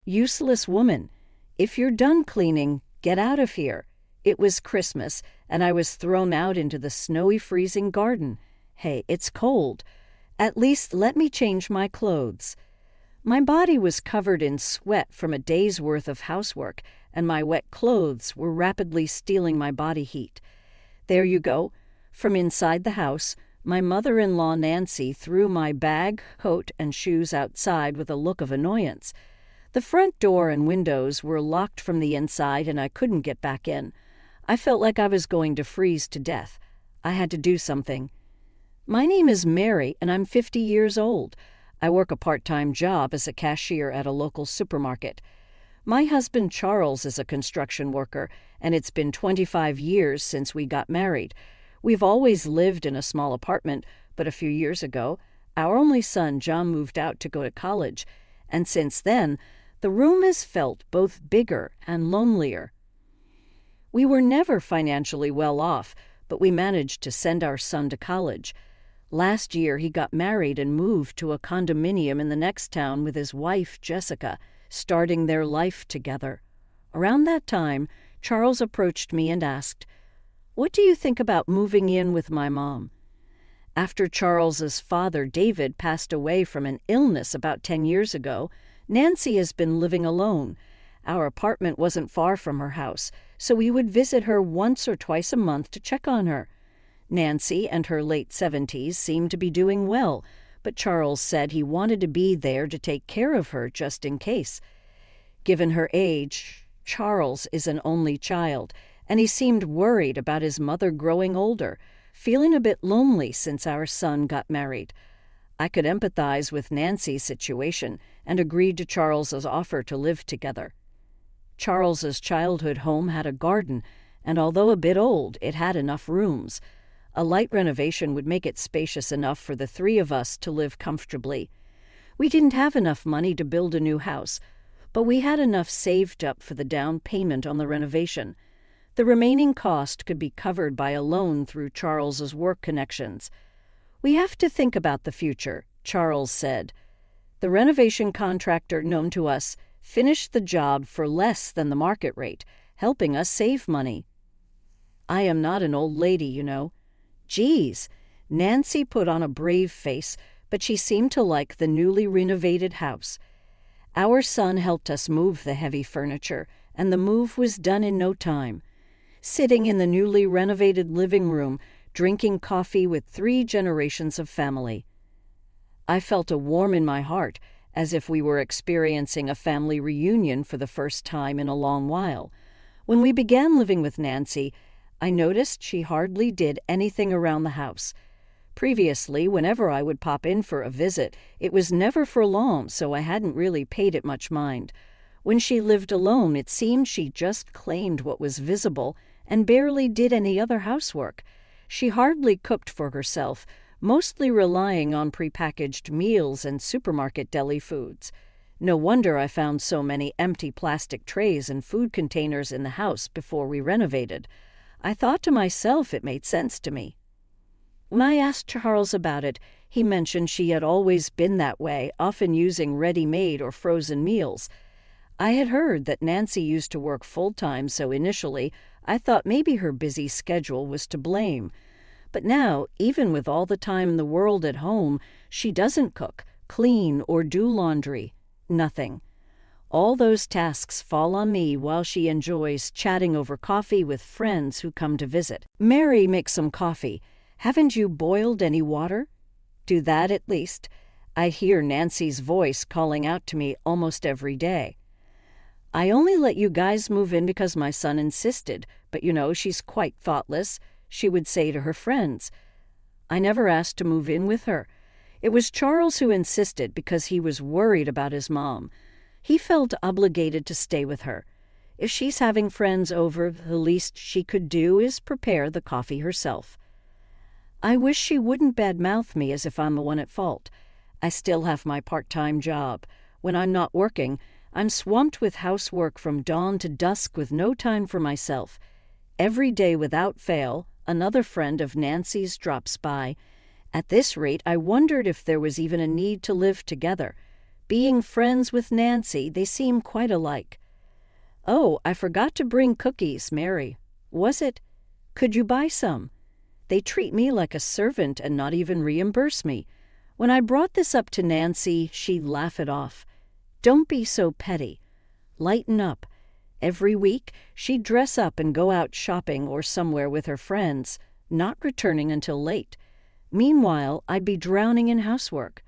"Useless woman. If you're done cleaning, get out of here." It was Christmas, and I was thrown out into the snowy, freezing garden. Hey, it's cold. At least let me change my clothes. My body was covered in sweat from a day's worth of housework, and my wet clothes were rapidly stealing my body heat. There you go. From inside the house, my mother-in-law Nancy threw my bag, coat, and shoes outside with a look of annoyance. The front door and windows were locked from the inside, and I couldn't get back in. I felt like I was going to freeze to death. I had to do something. "My name is Mary, and I'm 50 years old. I work a part-time job as a cashier at a local supermarket. My husband Charles is a construction worker, and it's been 25 years since we got married. We've always lived in a small apartment, but a few years ago, our only son John moved out to go to college, and since then, the room has felt both bigger and lonelier. We were never financially well off, but we managed to send our son to college. Last year, he got married and moved to a condominium in the next town with his wife, Jessica, starting their life together. Around that time, Charles approached me and asked, 'What do you think about moving in with my mom?' After Charles's father, David, passed away from an illness about 10 years ago, Nancy has been living alone. Our apartment wasn't far from her house, so we would visit her once or twice a month to check on her. Nancy and her late 70s seemed to be doing well, but Charles said he wanted to be there to take care of her just in case. Given her age, Charles is an only child, and he seemed worried about his mother growing older, feeling a bit lonely since our son got married. I could empathize with Nancy's situation and agreed to Charles's offer to live together. Charles's childhood home had a garden, and although a bit old, it had enough rooms. A light renovation would make it spacious enough for the three of us to live comfortably. We didn't have enough money to build a new house, but we had enough saved up for the down payment on the renovation. The remaining cost could be covered by a loan through Charles's work connections. "We have to think about the future," Charles said. The renovation contractor known to us finished the job for less than the market rate, helping us save money. I am not an old lady, you know. Geez, Nancy put on a brave face, but she seemed to like the newly renovated house. Our son helped us move the heavy furniture, and the move was done in no time. Sitting in the newly renovated living room, drinking coffee with 3 generations of family. I felt a warm in my heart, as if we were experiencing a family reunion for the first time in a long while. When we began living with Nancy, I noticed she hardly did anything around the house. Previously, whenever I would pop in for a visit, it was never for long, so I hadn't really paid it much mind. When she lived alone, it seemed she just claimed what was visible and barely did any other housework. She hardly cooked for herself, mostly relying on prepackaged meals and supermarket deli foods. No wonder I found so many empty plastic trays and food containers in the house before we renovated. I thought to myself it made sense to me. When I asked Charles about it, he mentioned she had always been that way, often using ready-made or frozen meals. I had heard that Nancy used to work full-time, so initially I thought maybe her busy schedule was to blame. But now, even with all the time in the world at home, she doesn't cook, clean, or do laundry. Nothing. All those tasks fall on me while she enjoys chatting over coffee with friends who come to visit. "Mary, make some coffee. Haven't you boiled any water?" "Do that at least." I hear Nancy's voice calling out to me almost every day. "I only let you guys move in because my son insisted, but you know, she's quite thoughtless," she would say to her friends. I never asked to move in with her. It was Charles who insisted because he was worried about his mom. He felt obligated to stay with her. If she's having friends over, the least she could do is prepare the coffee herself. I wish she wouldn't badmouth me as if I'm the one at fault. I still have my part-time job. When I'm not working, I'm swamped with housework from dawn to dusk with no time for myself. Every day without fail, another friend of Nancy's drops by. At this rate, I wondered if there was even a need to live together. Being friends with Nancy, they seem quite alike. "Oh, I forgot to bring cookies, Mary. Was it? Could you buy some? They treat me like a servant and not even reimburse me. When I brought this up to Nancy, she'd laugh it off. Don't be so petty. Lighten up. Every week, she'd dress up and go out shopping or somewhere with her friends, not returning until late. Meanwhile, I'd be drowning in housework.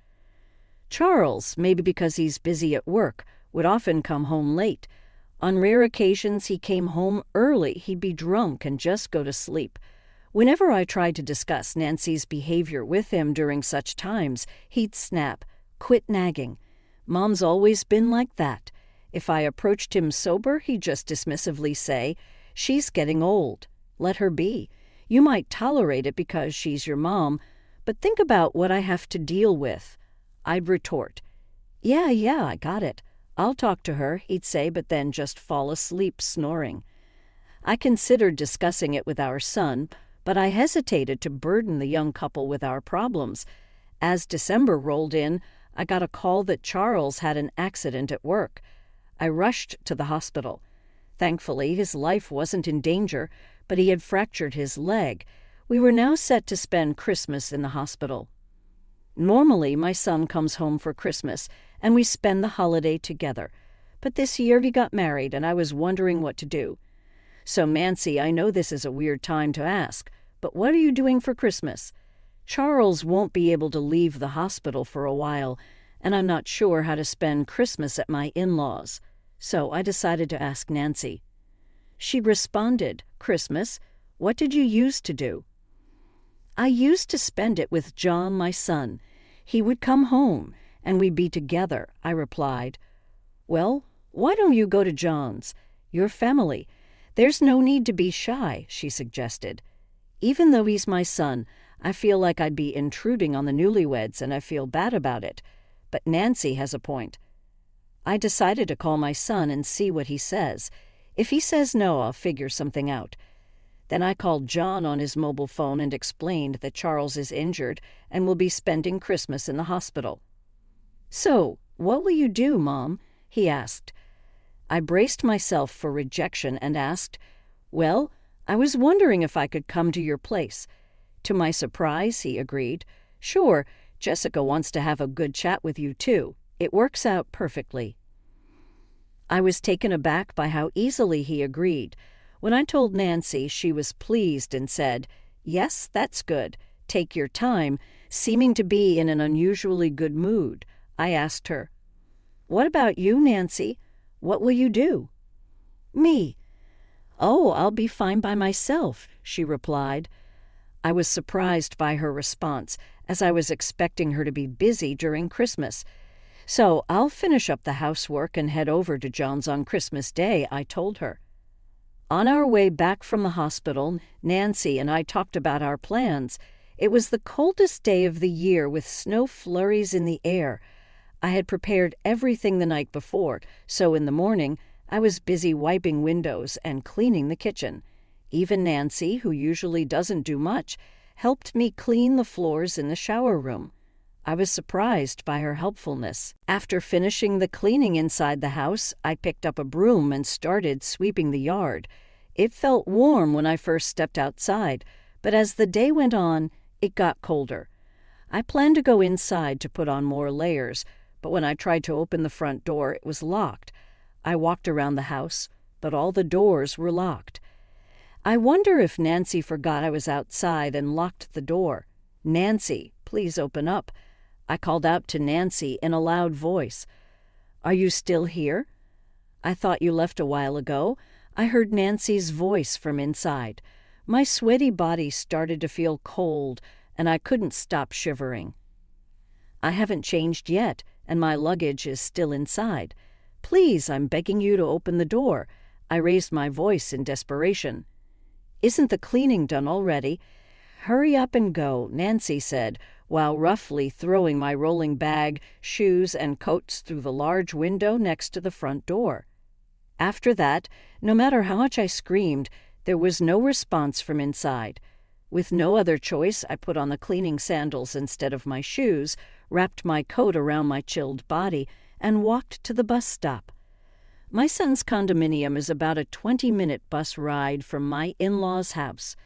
Charles, maybe because he's busy at work, would often come home late. On rare occasions, he came home early. He'd be drunk and just go to sleep. Whenever I tried to discuss Nancy's behavior with him during such times, he'd snap, "Quit nagging. Mom's always been like that." If I approached him sober, he'd just dismissively say, "She's getting old. Let her be. You might tolerate it because she's your mom, but think about what I have to deal with." I'd retort, Yeah, I got it. I'll talk to her," he'd say, but then just fall asleep snoring. I considered discussing it with our son, but I hesitated to burden the young couple with our problems. As December rolled in, I got a call that Charles had an accident at work. I rushed to the hospital. Thankfully, his life wasn't in danger, but he had fractured his leg. We were now set to spend Christmas in the hospital. Normally, my son comes home for Christmas, and we spend the holiday together. But this year he got married, and I was wondering what to do. "So, Nancy, I know this is a weird time to ask, but what are you doing for Christmas? Charles won't be able to leave the hospital for a while, and I'm not sure how to spend Christmas at my in-laws. So I decided to ask Nancy." She responded, "Christmas? What did you used to do?" "I used to spend it with John, my son. He would come home, and we'd be together," I replied. "Well, why don't you go to John's? Your family. There's no need to be shy," she suggested. "Even though he's my son, I feel like I'd be intruding on the newlyweds, and I feel bad about it. But Nancy has a point." I decided to call my son and see what he says. If he says no, I'll figure something out. Then I called John on his mobile phone and explained that Charles is injured and will be spending Christmas in the hospital. "So, what will you do, Mom?" he asked. I braced myself for rejection and asked, "Well, I was wondering if I could come to your place." To my surprise, he agreed. "Sure, Jessica wants to have a good chat with you, too. It works out perfectly." I was taken aback by how easily he agreed. When I told Nancy, she was pleased and said, "Yes, that's good. Take your time," seeming to be in an unusually good mood. I asked her, "What about you, Nancy? What will you do?" "Me? Oh, I'll be fine by myself," she replied. I was surprised by her response, as I was expecting her to be busy during Christmas. "So I'll finish up the housework and head over to John's on Christmas Day," I told her. On our way back from the hospital, Nancy and I talked about our plans. It was the coldest day of the year with snow flurries in the air. I had prepared everything the night before, so in the morning I was busy wiping windows and cleaning the kitchen. Even Nancy, who usually doesn't do much, helped me clean the floors in the shower room. I was surprised by her helpfulness. After finishing the cleaning inside the house, I picked up a broom and started sweeping the yard. It felt warm when I first stepped outside, but as the day went on, it got colder. I planned to go inside to put on more layers, but when I tried to open the front door, it was locked. I walked around the house, but all the doors were locked. I wonder if Nancy forgot I was outside and locked the door. "Nancy, please open up." I called out to Nancy in a loud voice. "Are you still here?" "I thought you left a while ago." I heard Nancy's voice from inside. My sweaty body started to feel cold, and I couldn't stop shivering. "I haven't changed yet, and my luggage is still inside. Please, I'm begging you to open the door." I raised my voice in desperation. "Isn't the cleaning done already?" "Hurry up and go," Nancy said, while roughly throwing my rolling bag, shoes, and coats through the large window next to the front door. After that, no matter how much I screamed, there was no response from inside. With no other choice, I put on the cleaning sandals instead of my shoes, wrapped my coat around my chilled body, and walked to the bus stop. My son's condominium is about a 20-minute bus ride from my in-laws' house.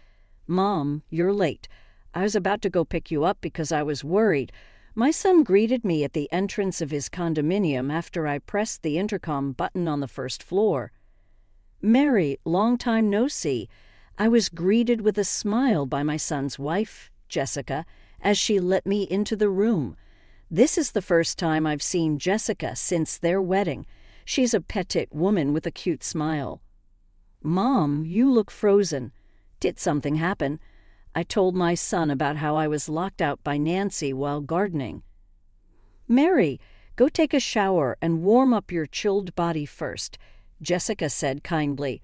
"Mom, you're late. I was about to go pick you up because I was worried." My son greeted me at the entrance of his condominium after I pressed the intercom button on the first floor. "Mary, long time no see." I was greeted with a smile by my son's wife, Jessica, as she let me into the room. This is the first time I've seen Jessica since their wedding. She's a petite woman with a cute smile. "Mom, you look frozen. Did something happen?" I told my son about how I was locked out by Nancy while gardening. "Mary, go take a shower and warm up your chilled body first," Jessica said kindly.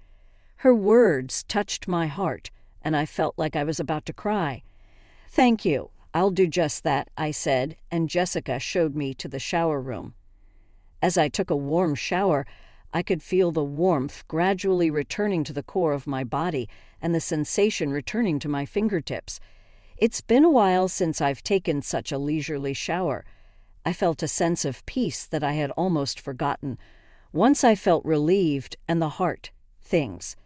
Her words touched my heart, and I felt like I was about to cry. "Thank you. I'll do just that," I said, and Jessica showed me to the shower room. As I took a warm shower, I could feel the warmth gradually returning to the core of my body and the sensation returning to my fingertips. It's been a while since I've taken such a leisurely shower. I felt a sense of peace that I had almost forgotten. Once I felt relieved, and the heart, things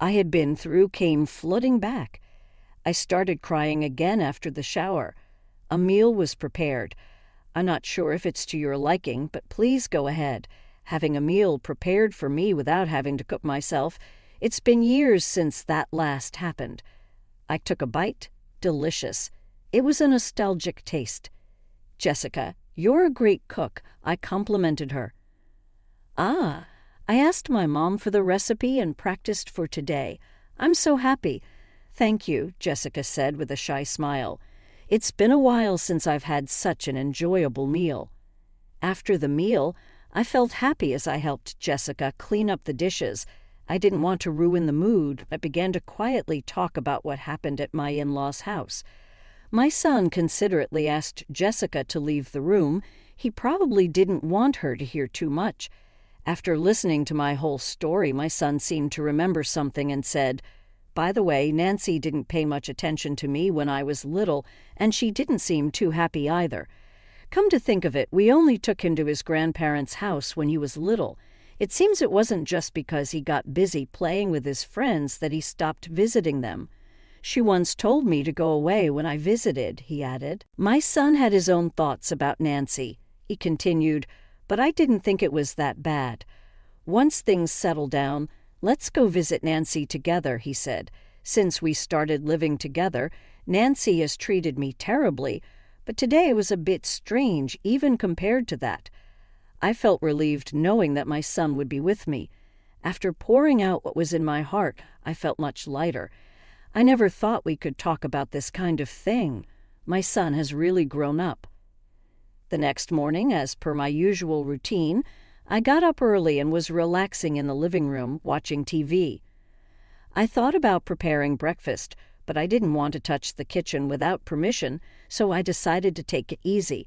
I had been through came flooding back. I started crying again after the shower. A meal was prepared. I'm not sure if it's to your liking, but please go ahead. Having a meal prepared for me without having to cook myself. It's been years since that last happened. I took a bite. Delicious. It was a nostalgic taste. "Jessica, you're a great cook," I complimented her. "Ah, I asked my mom for the recipe and practiced for today. I'm so happy." "Thank you," Jessica said with a shy smile. "It's been a while since I've had such an enjoyable meal." After the meal, I felt happy as I helped Jessica clean up the dishes. I didn't want to ruin the mood, but began to quietly talk about what happened at my in-laws' house. My son considerately asked Jessica to leave the room. He probably didn't want her to hear too much. After listening to my whole story, my son seemed to remember something and said, "By the way, Nancy didn't pay much attention to me when I was little, and she didn't seem too happy either. Come to think of it, we only took him to his grandparents' house when he was little. It seems it wasn't just because he got busy playing with his friends that he stopped visiting them. She once told me to go away when I visited," he added. My son had his own thoughts about Nancy. He continued, "But I didn't think it was that bad. Once things settle down, let's go visit Nancy together," he said. "Since we started living together, Nancy has treated me terribly, but today was a bit strange even compared to that." I felt relieved knowing that my son would be with me. After pouring out what was in my heart, I felt much lighter. I never thought we could talk about this kind of thing. My son has really grown up. The next morning, as per my usual routine, I got up early and was relaxing in the living room, watching TV. I thought about preparing breakfast, but I didn't want to touch the kitchen without permission, so I decided to take it easy.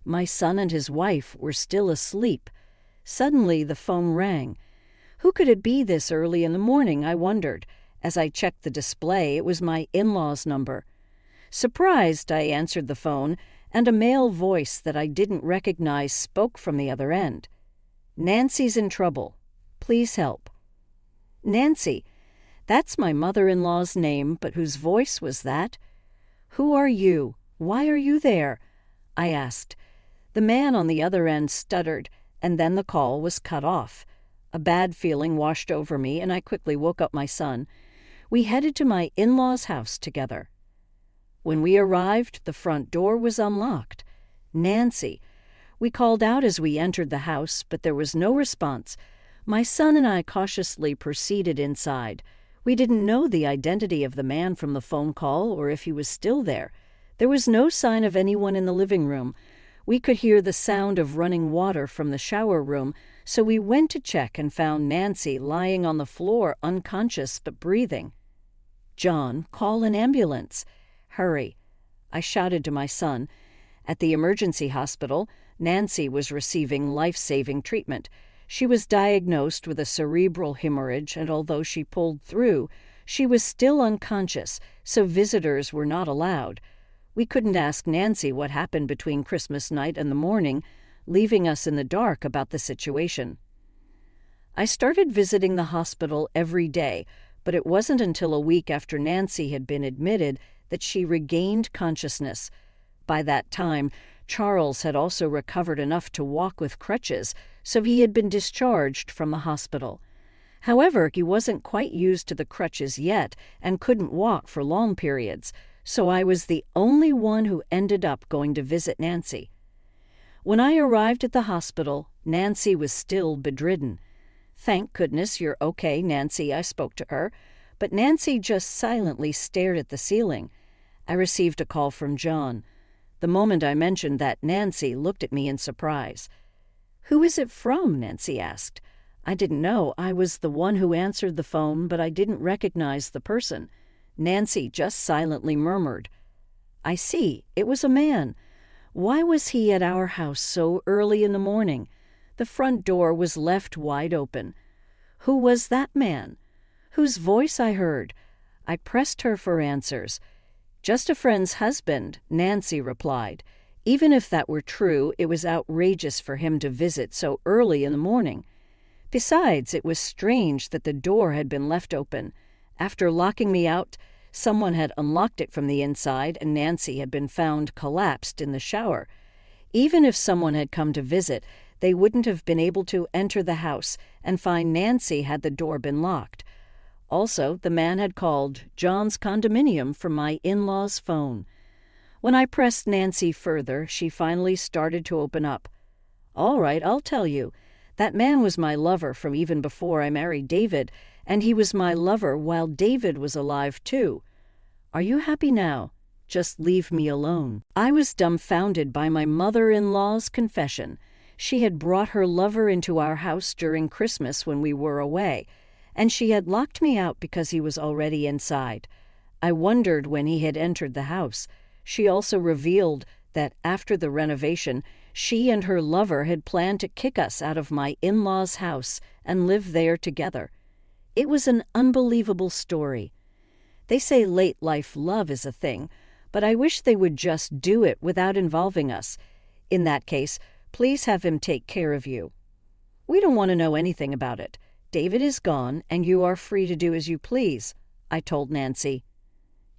My son and his wife were still asleep. Suddenly, the phone rang. Who could it be this early in the morning, I wondered. As I checked the display, it was my in-laws' number. Surprised, I answered the phone, and a male voice that I didn't recognize spoke from the other end. "Nancy's in trouble. Please help." Nancy. That's my mother-in-law's name, but whose voice was that? "Who are you? Why are you there?" I asked. The man on the other end stuttered, and then the call was cut off. A bad feeling washed over me, and I quickly woke up my son. We headed to my in-laws' house together. When we arrived, the front door was unlocked. Nancy. We called out as we entered the house, but there was no response. My son and I cautiously proceeded inside. We didn't know the identity of the man from the phone call or if he was still there. There was no sign of anyone in the living room. We could hear the sound of running water from the shower room, so we went to check and found Nancy lying on the floor, unconscious but breathing. "John, call an ambulance. Hurry," I shouted to my son. At the emergency hospital, Nancy was receiving life-saving treatment. She was diagnosed with a cerebral hemorrhage, and although she pulled through, she was still unconscious, so visitors were not allowed. We couldn't ask Nancy what happened between Christmas night and the morning. leaving us in the dark about the situation. I started visiting the hospital every day, but it wasn't until a week after Nancy had been admitted that she regained consciousness. By that time, Charles had also recovered enough to walk with crutches, so he had been discharged from the hospital. However, he wasn't quite used to the crutches yet and couldn't walk for long periods, so I was the only one who ended up going to visit Nancy. When I arrived at the hospital, Nancy was still bedridden. "Thank goodness you're okay, Nancy," I spoke to her, but Nancy just silently stared at the ceiling. I received a call from John. The moment I mentioned that, Nancy looked at me in surprise. "Who is it from?" Nancy asked. I didn't know. I was the one who answered the phone, but I didn't recognize the person. Nancy just silently murmured, "I see. It was a man. Why was he at our house so early in the morning? The front door was left wide open. Who was that man? Whose voice I heard?" I pressed her for answers. "Just a friend's husband," Nancy replied. Even if that were true, it was outrageous for him to visit so early in the morning. Besides, it was strange that the door had been left open. After locking me out, someone had unlocked it from the inside, and Nancy had been found collapsed in the shower. Even if someone had come to visit, they wouldn't have been able to enter the house and find Nancy had the door been locked. Also, the man had called John's condominium from my in-laws' phone. When I pressed Nancy further, she finally started to open up. "All right, I'll tell you. That man was my lover from even before I married David, and he was my lover while David was alive, too. Are you happy now? Just leave me alone." I was dumbfounded by my mother-in-law's confession. She had brought her lover into our house during Christmas when we were away, and she had locked me out because he was already inside. I wondered when he had entered the house. She also revealed that after the renovation, she and her lover had planned to kick us out of my in-laws' house and live there together. It was an unbelievable story. They say late-life love is a thing, but I wish they would just do it without involving us. In that case, please have him take care of you. We don't want to know anything about it. David is gone, and you are free to do as you please, I told Nancy.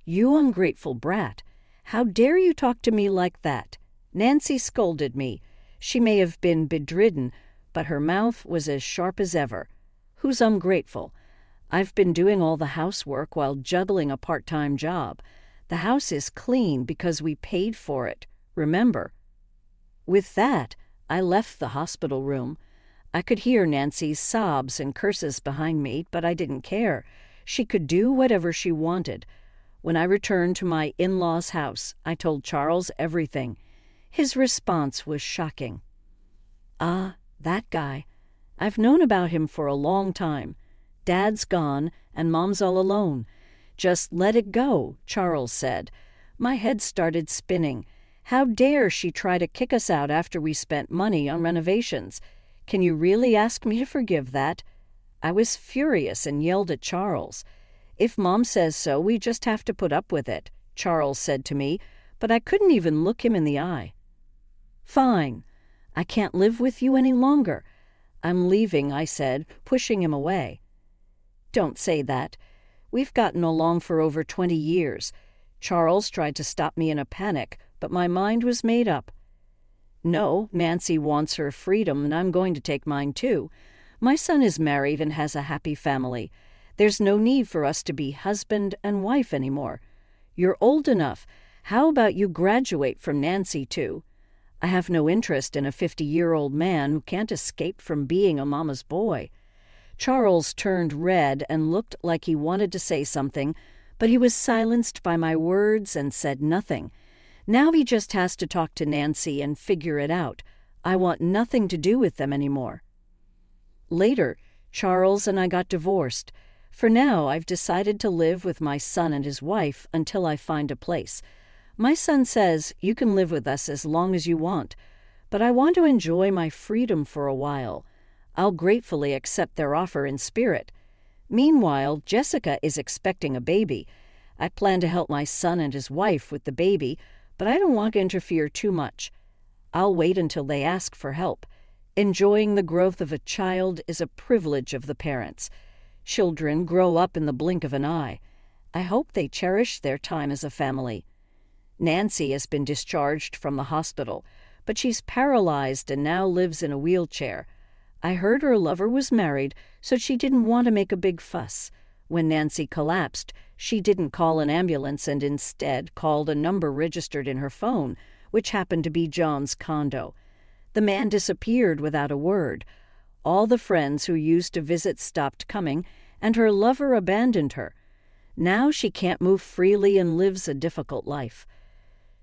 "You ungrateful brat. How dare you talk to me like that?" Nancy scolded me. She may have been bedridden, but her mouth was as sharp as ever. "Who's ungrateful? I've been doing all the housework while juggling a part-time job. The house is clean because we paid for it, remember?" With that, I left the hospital room. I could hear Nancy's sobs and curses behind me, but I didn't care. She could do whatever she wanted. When I returned to my in-laws' house, I told Charles everything. His response was shocking. "Ah, that guy. I've known about him for a long time. Dad's gone, and Mom's all alone. Just let it go," Charles said. My head started spinning. How dare she try to kick us out after we spent money on renovations? Can you really ask me to forgive that? I was furious and yelled at Charles. "If Mom says so, we just have to put up with it," Charles said to me, but I couldn't even look him in the eye. "Fine. I can't live with you any longer. I'm leaving," I said, pushing him away. "Don't say that. We've gotten along for over 20 years. Charles tried to stop me in a panic, but my mind was made up. No, Nancy wants her freedom, and I'm going to take mine too. My son is married and has a happy family. There's no need for us to be husband and wife anymore. You're old enough. How about you graduate from Nancy too? I have no interest in a 50-year-old man who can't escape from being a mama's boy." Charles turned red and looked like he wanted to say something, but he was silenced by my words and said nothing. Now he just has to talk to Nancy and figure it out. I want nothing to do with them anymore. Later, Charles and I got divorced. For now, I've decided to live with my son and his wife until I find a place. My son says, "You can live with us as long as you want," but I want to enjoy my freedom for a while. I'll gratefully accept their offer in spirit. Meanwhile, Jessica is expecting a baby. I plan to help my son and his wife with the baby, but I don't want to interfere too much. I'll wait until they ask for help. Enjoying the growth of a child is a privilege of the parents. Children grow up in the blink of an eye. I hope they cherish their time as a family. Nancy has been discharged from the hospital, but she's paralyzed and now lives in a wheelchair. I heard her lover was married, so she didn't want to make a big fuss. When Nancy collapsed, she didn't call an ambulance and instead called a number registered in her phone, which happened to be John's condo. The man disappeared without a word. All the friends who used to visit stopped coming, and her lover abandoned her. Now she can't move freely and lives a difficult life.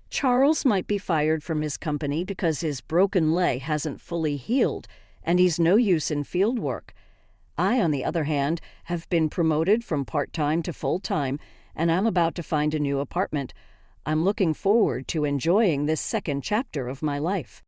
Charles might be fired from his company because his broken leg hasn't fully healed, and he's no use in field work. I, on the other hand, have been promoted from part-time to full-time, and I'm about to find a new apartment. I'm looking forward to enjoying this second chapter of my life.